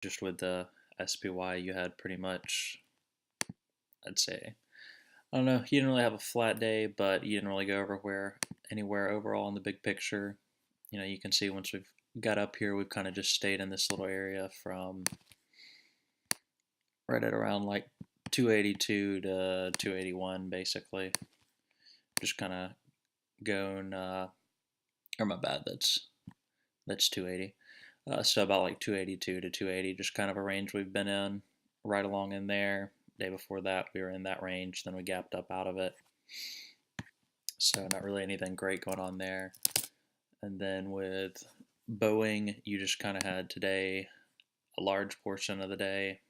just with the SPY, you had pretty much, I'd say, I don't know, you didn't really have a flat day, but you didn't really go anywhere overall in the big picture. You can see once we've got up here, we've kind of just stayed in this little area from right at around like 282 to 281, basically. Just kind of going, or my bad, that's 280. So about like 282 to 280, just kind of a range we've been in, right along in there. Day before that, we were in that range, then we gapped up out of it. So not really anything great going on there. And then with Boeing, you just kind of had today a large portion of the day.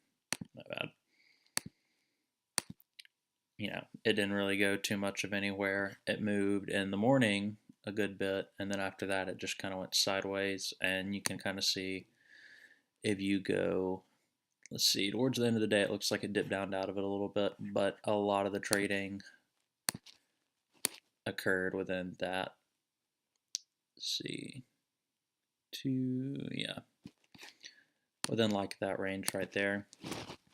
Not bad. It didn't really go too much of anywhere. It moved in the morning a good bit, and then after that, it just kind of went sideways. And you can kind of see if you go, let's see, towards the end of the day, it looks like it dipped down out of it a little bit, but a lot of the trading occurred within that. Let's see, yeah, within like that range right there,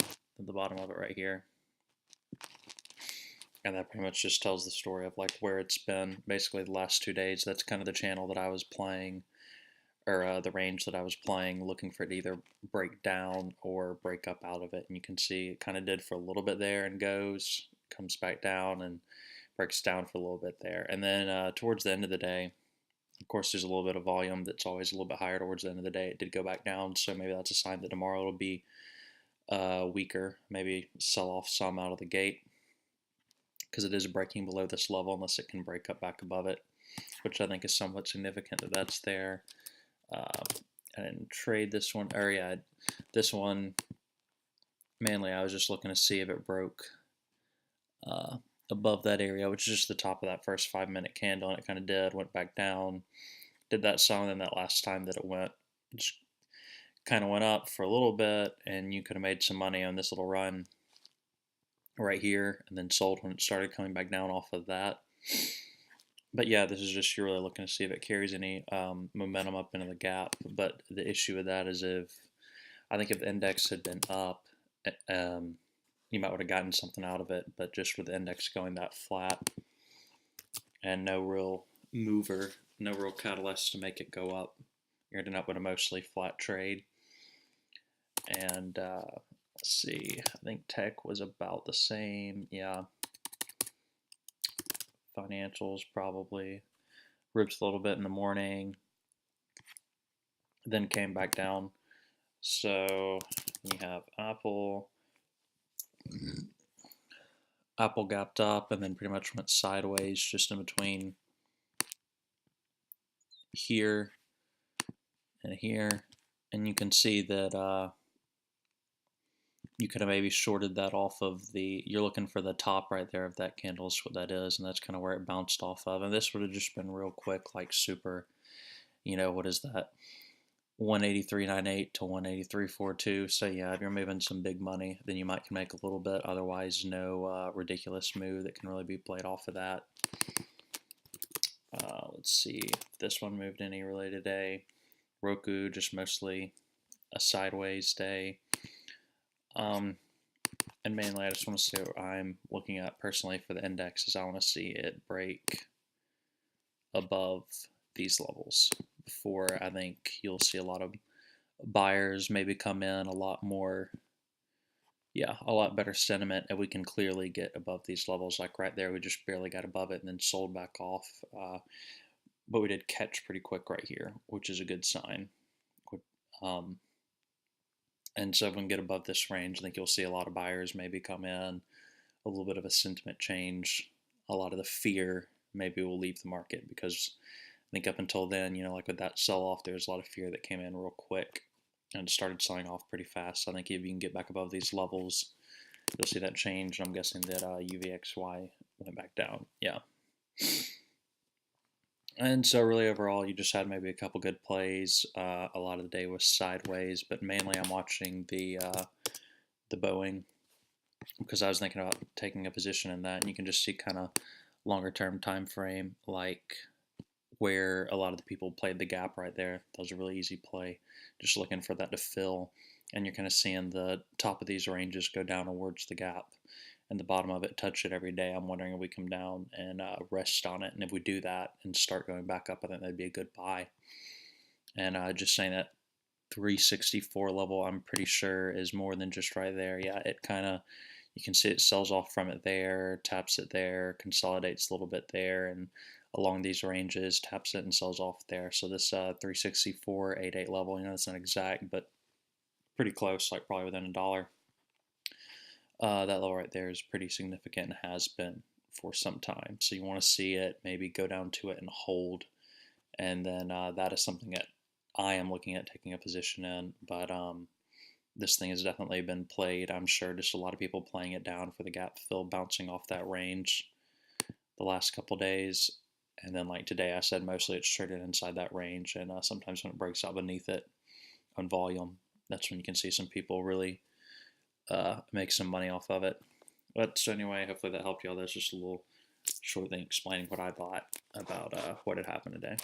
at the bottom of it right here. And that pretty much just tells the story of like where it's been basically the last 2 days. That's kind of the channel that I was playing, or the range that I was playing, looking for it to either break down or break up out of it. And you can see it kind of did for a little bit there and comes back down and breaks down for a little bit there. And then towards the end of the day, of course, there's a little bit of volume that's always a little bit higher towards the end of the day. It did go back down, so maybe that's a sign that tomorrow it'll be weaker, maybe sell off some out of the gate, because it is breaking below this level unless it can break up back above it, which I think is somewhat significant that that's there. I didn't trade this one, or yeah, this one mainly I was just looking to see if it broke above that area, which is just the top of that first 5 minute candle, and it kind of did, went back down, did that some, and that last time that it went, just kind of went up for a little bit, and you could have made some money on this little run right here, and then sold when it started coming back down off of that. But yeah, this is just, you're really looking to see if it carries any momentum up into the gap. But the issue with that is I think if the index had been up, you might would have gotten something out of it. But just with the index going that flat and no real mover, no real catalyst to make it go up, you're ending up with a mostly flat trade. And let's see, I think tech was about the same. Yeah. Financials probably ripped a little bit in the morning, then came back down. So you have Apple. Apple gapped up and then pretty much went sideways just in between here and here. And you can see that you could have maybe shorted that off of you're looking for the top right there of that candle is what that is, and that's kind of where it bounced off of. And this would have just been real quick, like super, what is that? 183.98 to 183.42. So yeah, if you're moving some big money, then you might can make a little bit. Otherwise, no ridiculous move that can really be played off of that. Let's see if this one moved any really today. Roku just mostly a sideways day. And mainly, I just want to see what I'm looking at personally for the index is I want to see it break above these levels before I think you'll see a lot of buyers maybe come in, a lot better sentiment, and we can clearly get above these levels. Like right there, we just barely got above it and then sold back off. But we did catch pretty quick right here, which is a good sign. And so if we can get above this range, I think you'll see a lot of buyers maybe come in, a little bit of a sentiment change, a lot of the fear maybe will leave the market, because I think up until then, like with that sell-off, there was a lot of fear that came in real quick and started selling off pretty fast. So I think if you can get back above these levels, you'll see that change. I'm guessing that UVXY went back down. Yeah. And so really overall, you just had maybe a couple good plays. A lot of the day was sideways, but mainly I'm watching the Boeing, because I was thinking about taking a position in that, and you can just see kind of longer term time frame, like where a lot of the people played the gap right there. That was a really easy play, just looking for that to fill. and you're kind of seeing the top of these ranges go down towards the gap and the bottom of it touch it every day. I'm wondering if we come down and rest on it, and if we do that and start going back up, I think that'd be a good buy. And just saying that 364 level, I'm pretty sure is more than just right there. Yeah, it kind of, you can see it sells off from it there, taps it there, consolidates a little bit there, and along these ranges, taps it and sells off there. So this 364.88 level, it's not exact, but pretty close, like probably within $1. That level right there is pretty significant and has been for some time. So you want to see it, maybe go down to it and hold. And then that is something that I am looking at taking a position in. But this thing has definitely been played. I'm sure just a lot of people playing it down for the gap fill, bouncing off that range the last couple days. And then like today, I said mostly it's traded inside that range. And sometimes when it breaks out beneath it on volume, that's when you can see some people really make some money off of it. But so anyway, hopefully that helped y'all. That's just a little short thing explaining what I thought about what had happened today.